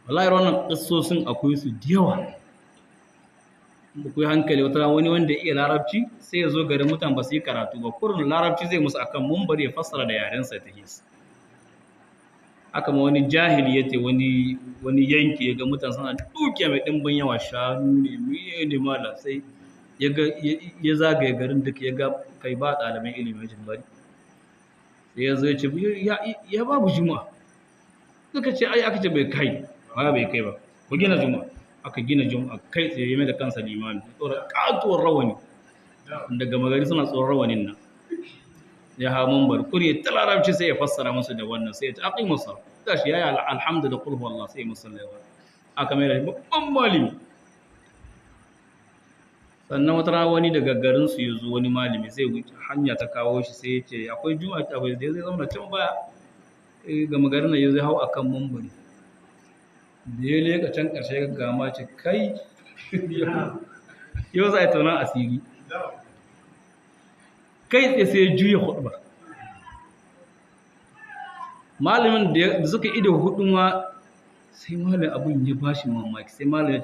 wallahi wannan kissosin akwai su da yawa. Da kuwa hankali wata wani wanda ya iya larabci sai ya zo garin mutan ba su yi karatu ba, kurin larabci zai musu akan mumbar ya fassara da yarensa ta hisa. Haka ma wani jahili ya ce wani yanki ya ga mutan suna duke mai ɗimbin yawa, shanu ne miye ne mala, sai ya zagaye garin duk ya ga kai ba ɗaliban ilimin bari, sai ya zo ya ce ya babu juma'a, suka ce ai aka ce bai kai ba, ku gina juma'a. Aka gina juma'a kai tsaye mai da kansa limami, tsoron katuwar rawani daga magari suna tsoron rawanin nan, ya ha mambar kuri ta larabci sai ya fassara musu da wannan, sai ya ce aƙi musa ta shi ya yi alhamdu da kulhu Allah sai musallawa. Aka mai da babban malami. Sannan wata rana wani daga garinsu ya zo, wani malami zai wuce hanya ta kawo shi, sai ya ce akwai juma'a ta bai zai zama can baya ga magarin nan ya zai hau akan mambari, da ya leka can ƙarshe ga gama ce kai yau za a yi taunan asiri, kai tsaye sai ya juya hudu ba. Malamin da suka ido hudu ma sai malamin abin ya ba shi mamaki, sai malamin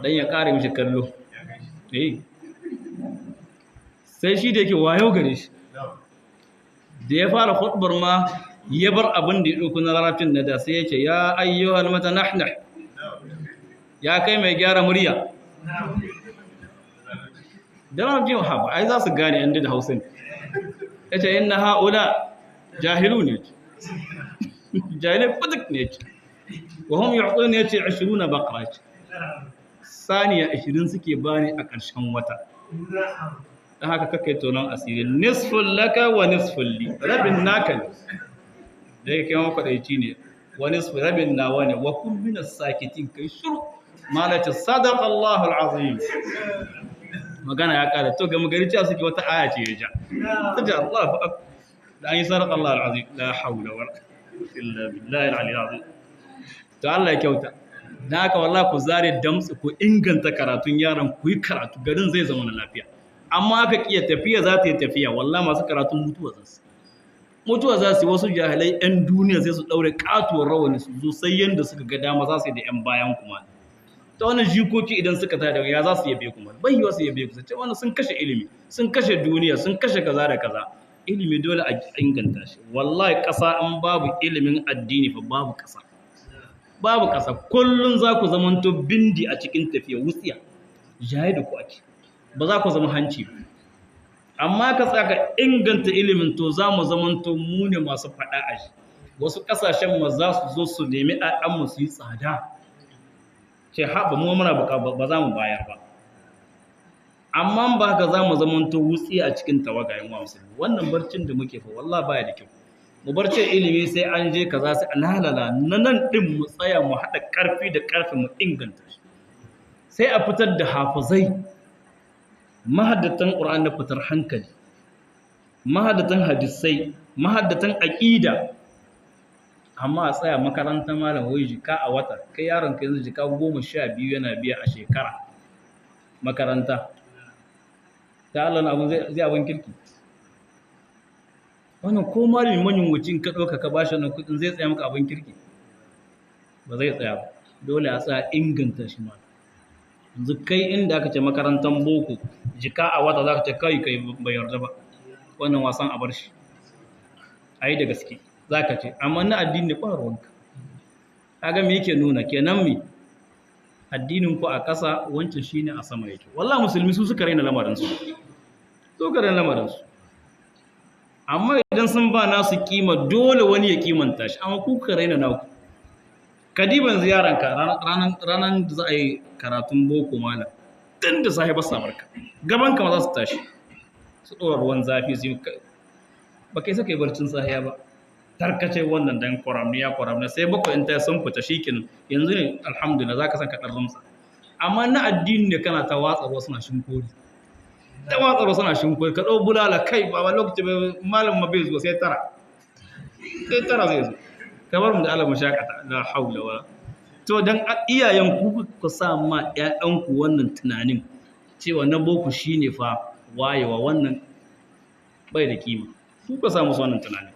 dan ya kare mishi kallo, sai shi da yake wayo gare shi, da ya fara hudubar ma ya bar abin da ya ɗauki na larabcin na da, sai ya ce ya ayyuhal matanahna, ya kai mai gyara murya. Da larabcin wahaba ai za su gane yan da hausa ne. Ya ce inna ha'ula jahilu ne, jahilai fitik ne ce, wa hum yu'tun ne ce 20 baqara ce, saniya 20 suke bani a ƙarshen wata. Dan haka kake tonon asiri, nisfun laka wa nisfun li, rabin naka ne da yake yawan kwaɗaici ne, wani rabin nawa ne, wa kun minas sakitin kai shiru, malata sadaqa Allahu al-azim. Magana ya ƙara to ga magari cewa suke wata aya ce ya ja, ta ja Allahu akbar, da an yi sadaqa Allahu al-azim, la hawla wala quwwata illa billahi al-ali al-azim. To Allah ya kyauta. Dan haka wallahi ku zare damtsi, ku inganta karatun yaron, ku yi karatu, garin zai zama na lafiya. Amma aka kiya tafiya za ta yi tafiya, wallahi masu karatun mutuwa za su yi. Wasu jahilai 'yan duniya sai su ɗaure katuwar rawani su zo sai yanda suka ga dama za su yi da 'yan bayan kuma. Ta wannan jikoki idan suka tada ya za su yabe kuma, bai yiwa su yabe ku, sai wannan sun kashe ilimi, sun kashe duniya, sun kashe kaza da kaza. Ilimi dole a inganta shi. Wallahi ƙasa an babu ilimin addini fa babu ƙasa. Babu ƙasa, kullum za ku zamanto bindi a cikin tafiya wutsiya, jaye da ku ake, ba za ku zama hanci ba. Amma ka tsaka inganta ilimin, to za mu zamanto mu ne masu faɗa a shi. Wasu ƙasashen ma za su zo su nemi ɗan'anmu su yi tsada, ce haɓa mu muna ba za mu bayar ba. Amma ba ka za mu zamanto wutsiya a cikin tawagayen wa musulmi. Wannan barcin da muke fa wallah baya da kyau. Mu bar ce ilimi sai an je kaza sai alalala na nan din mu tsaya mu haɗa ƙarfi da ƙarfi mu inganta shi, sai a fitar da hafizai, mahaddatan Qur'an na fitar hankali, mahaddatan hadisai, mahaddatan aqida. Amma a tsaya makaranta malam wai jika a wata, kai yaron ka yanzu jika 12 yana biya a shekara makaranta, ta Allah na abun zai abin kirki. Wannan ko malamin manyunwacin ka ɗauka ka bashi wannan kuɗin zai tsaya maka abin kirki? Ba zai tsaya ba. Dole a tsaya inganta shi ma. Yanzu kai inda aka ce makarantar boko jika a wata za ka ce kai bai yarda ba, wannan wasan a bar shi, a yi da gaske za ka ce. Amma na addini ba ruwanka. Kaga me yake nuna kenan me addinin ku a ƙasa, wancan shine a sama yake. Wallahi musulmi su suka raina lamarinsu, amma idan sun ba nasu kima dole wani ya kimanta shi, amma ku ka raina naku. Kadiban ziyaranka ranar da za a yi karatun boko malam, tun da sahi ba sa barka, gaban ka ma za su tashi su ɗora ruwan zafi su yi, ba kai saka yi barcin sahiya ba, tarkace wannan dan kwaramniya sai bakwai in ta sun fita shikin yanzu ne alhamdulillah za ka san kaɗan rumsa. Amma na addini ne kana ta watsarwa suna shinkori, ka ɗau bulala kai ba lokaci bai malam ma bai zuwa sai tara zai zo, kamar mu da Allah mashakata la haula wala. To dan iyayen ku sa ma ƴaƴanku wannan tunanin cewa na boko shine fa wayewa, wannan bai da kima, ku ka sa musu wannan tunanin.